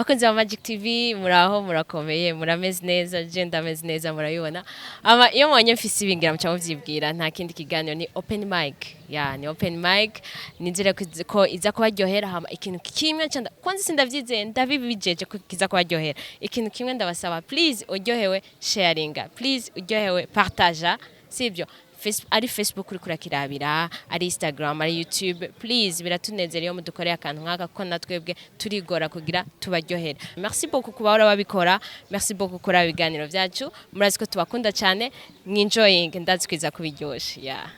bakunze ba Magic TV muraho murakomeye murameze neza je ndameze neza murayibona ama iyo mwanye mfise ibingira muca muvyibwira nta kindi kiganiro ni open mic ni open mic nizere ko iza kubaryohera hama ikintu kimwe cyanda kwanza sindavyize ndabibijeje ko kiza kubaryohera ikintu kimwe ndabasaba please uryohewe sharinga please uryohewe partager sibyo ari Facebook uri kurakirabira ari Instagram ari YouTube please biratunezera iyo mudukoreye akantu nkaka ko natwebwe turigora kugira tubaryohera merci beaucoup kuba babikora merci beaucoup kora ibiganiro byacu murazi ko tubakunda cyane mwinjoying ndazi kwiza kubiryosha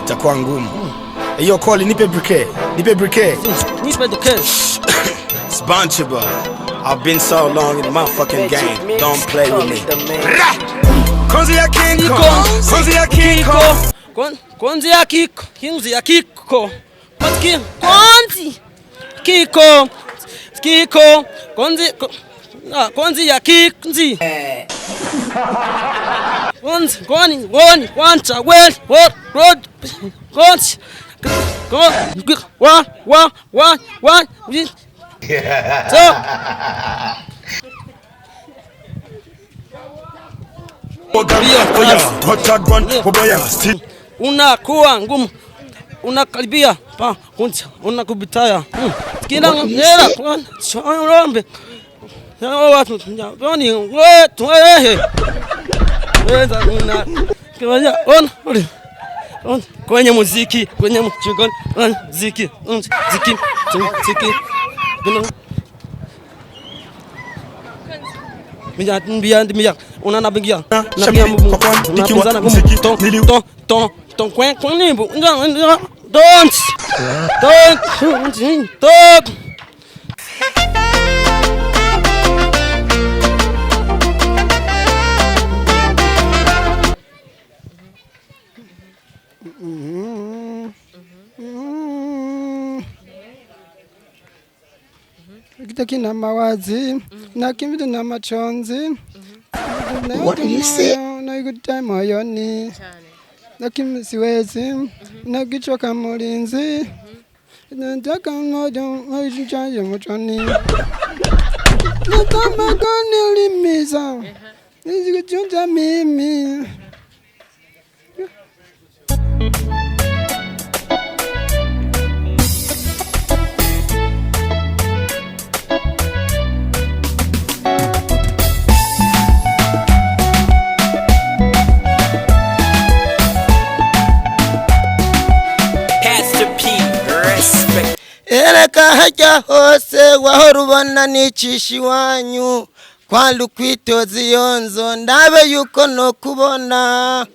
itakuwa ngumu. Hiyo call nipe briquet. Nipe briquet. Sponsible. I've been so long in the motherfucking game. Don't play with me. Konzi ya Kiko. Konzi ya Kiko. Konzi ya Kiko. Konzi ya Kiko. Konzi. Kiko. Kiko. Konzi. Konzi ya Kinzi. Konzi. Konzi. Wanta. Well. Road. Konzi. Wa. So. Unakuwa ngumu. Unakaribia pa kunja unakubitaya kila ngera rombe watu yani wetu weza una kiwanja on kwenye muziki kwenye mchugoni muziki Mia unana bingia na mbu unapinzana ngumu ton kwen nimbu don't Kitaki na mawazi na kimbidu na machonzi. What did you say? Na good time moyoni. Na kimsiwezi na kichwa kama ulinzi. Nataka moyo mchaje mochoni. Na kama gani limiza. Nizikuchunja mimi. Ereka hajya hose wahora ubona nicishi wanyu kwandu kwitozi yonzo ndabe yuko no kubona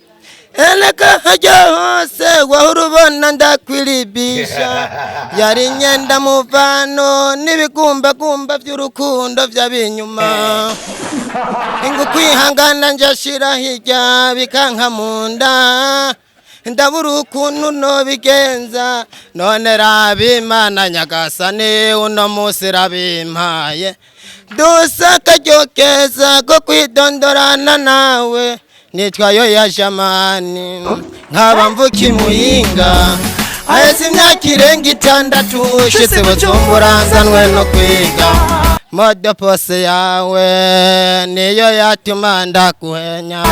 Ereka hajya hose wahora ubona ndakwiribisha yari nyenda muvano nibigumba by'urukundo by'abinyuma ingu kwihangana njashira hirya bikanka munda ndabura ukuntu no bigenza none rabimana nyagasane uno munsi rabimpaye dusaka jokeza ko kwidondorana nawe nitwayo ya jamani nkaba mvuki muyinga aheze imyaka irenga 6 ushitse butumburanzanwe no kwiga modo pose yawe niyo yatuma ndakuhenya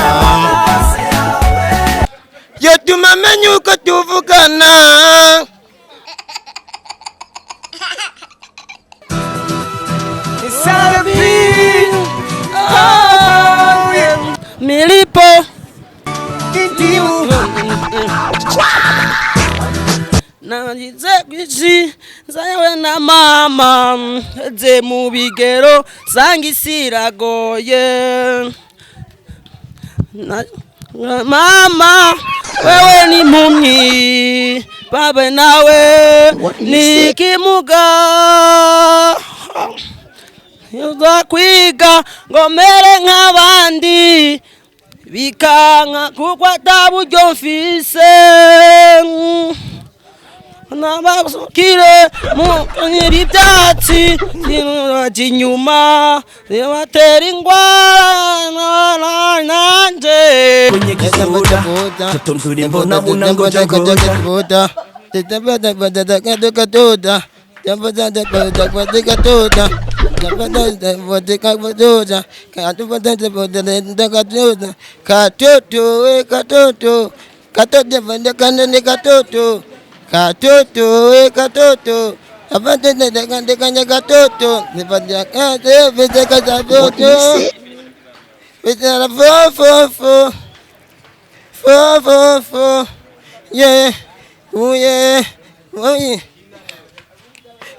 yo tumamenye uko tuvugana milipo nagize kwishi zawe na mama ze mu bigero sangisiragoye mama wewe ni mpumyi babe nawe ni kimuga yuza kwiga ngo mere nk'abandi bikanka kuko ataburyo mfise nabasukire mu ibyatsi baje inyuma batera ingwara nanje tutumsuri mbona munango jagoda katoto abante ndekanya katoto nipatia kate vete katoto vete la fo yeah uye oye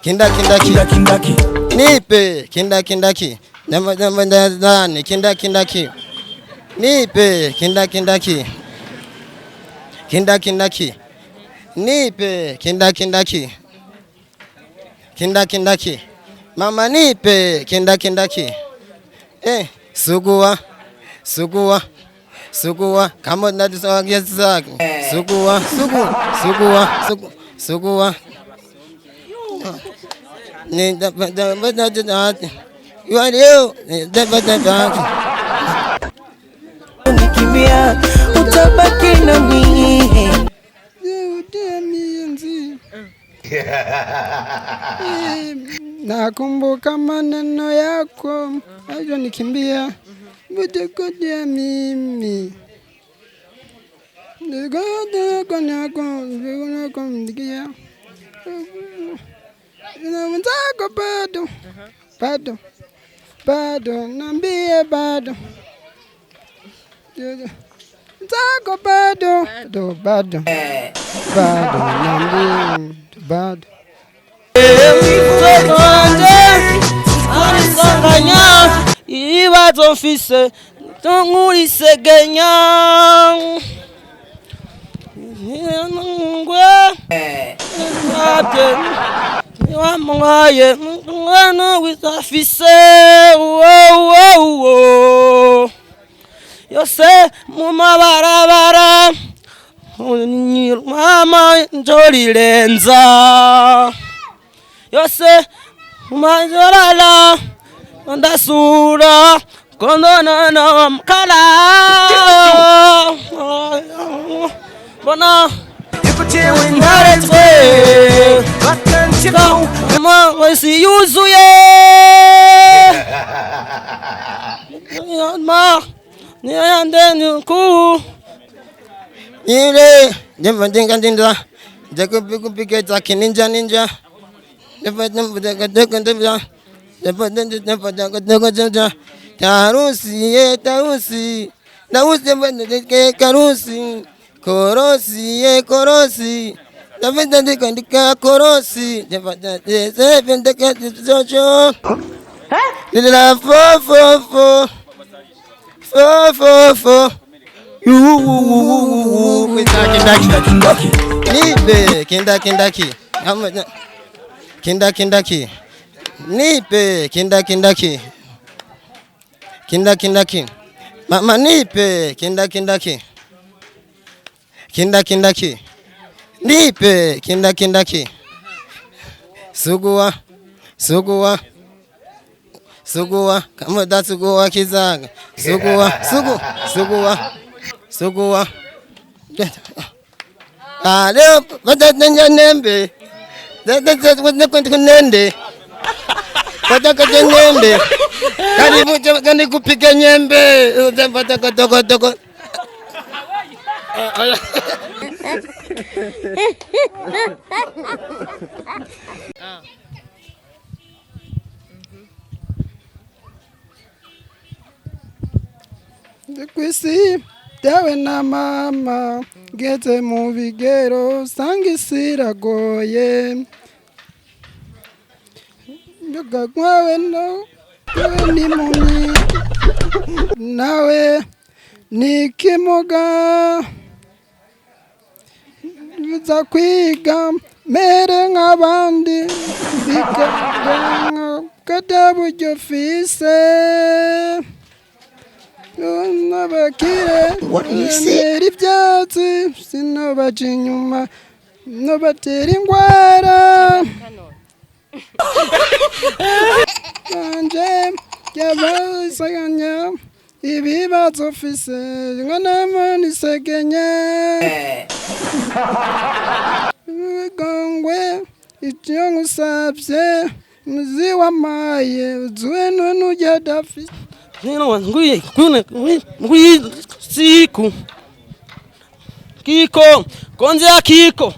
kindaki nipe kindaki ndani kindaki nipe kindaki nipe kindaki mama nipe kindaki sugua kama nadiswagia zake sugua ni da you nikimbia utabaki na mimi nakumbuka maneno yako ayo nikimbia vitakodia mimi nikia wenzako bado nambie bado zako bado nambie bado ibibazo mfise nkurisegenya wamwaye mwana wisafise yose mu mabarabara mama njorirenza yose majorala ndasura kondona na mkala bona ikutewe ndarezwe bakanchika wesi yuzuye ma ni andeni ku ile jambo ndinga jakupike zake ninja tarusi karusi korosi ndika korosi ndika jojo lila fo nipe kindaki nipe kindaki mama nipe kindaki nipe kindaki sugua kama da sugua kizaga sugua leo patata nembe nende pataka nembe karibu kani kupika nyembe pataka toko kwisi dawe na mama ngeze mu bigero sangisira goye ndagwawe no ni mumi nawe nikimuga biza kwiga mere nk'abandi bikanga kadaburyo fise nabakire What do you say? ibyatsi sinobaje inyuma nobatera ingwara anje yabasaganya ibibazo ufise ngana nisegenye gongwe icyo ngusabye muzi wamaye uzuwe none ujya dafi nguye siku kiko konzi ya kiko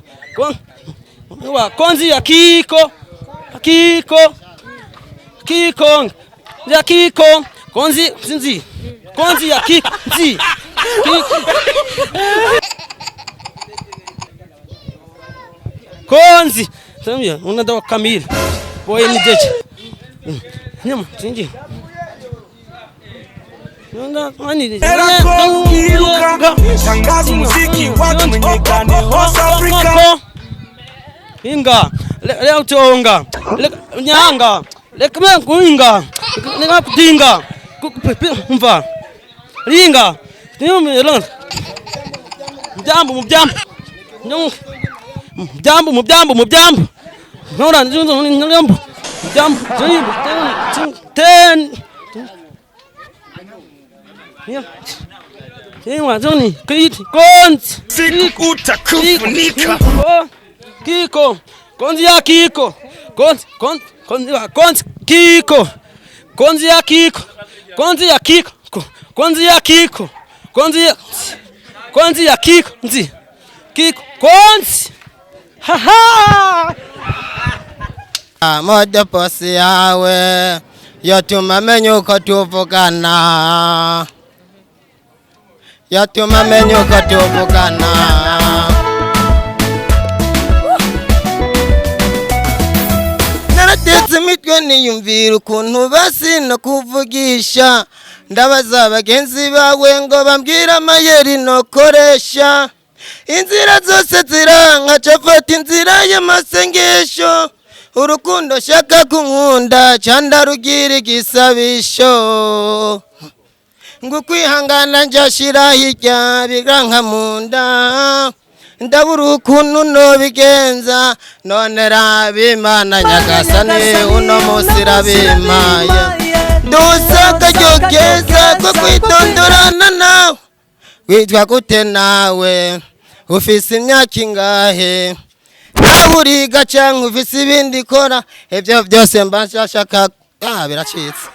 konzi ya kiko ya kiko konzi sinzi konzi ya kiko nzi konzi tambia unadawa kamili boye ni jeje nyama sinji Tangaza muziki watu mwenyekane West Africa. Inga leo tonga nyanga lekme kuinga ngapinga mva ringa nimelo mujambo nora njunzo njambo ten Ewa Johnny, siku utakufunika. Kiko, konzi ya kiko, konzi kiko, konzi ya kiko, konzi ya kiko, konzi ya kiko, konzi ya kiko, nzi, kiko, konzi, haha. Moja posi yawe, yatuma menyuka tuvugana. Yatuma menyuka tuvugana. Naratetse imitwe niyumvira ukuntu basi no kuvugisha. Ndabaza bagenzi bawe ngo bambwira amayeri nokoresha. Inzira zose ziranka cafata inzira y'amasengesho. Urukundo shaka kunkunda cyanda rugira igisabisho. Ngukwihangana njashira hirya biganka munda ndabura ukuntu no bigenza none rabimana nyagasane uno munsi rabimaye ndusaka cyokeza ko kwitondorana nawe witwa gute nawe ufise imyaka ingahe naburiga cyangwa ufise ibindi kora ibyo byose mbashaka biracitse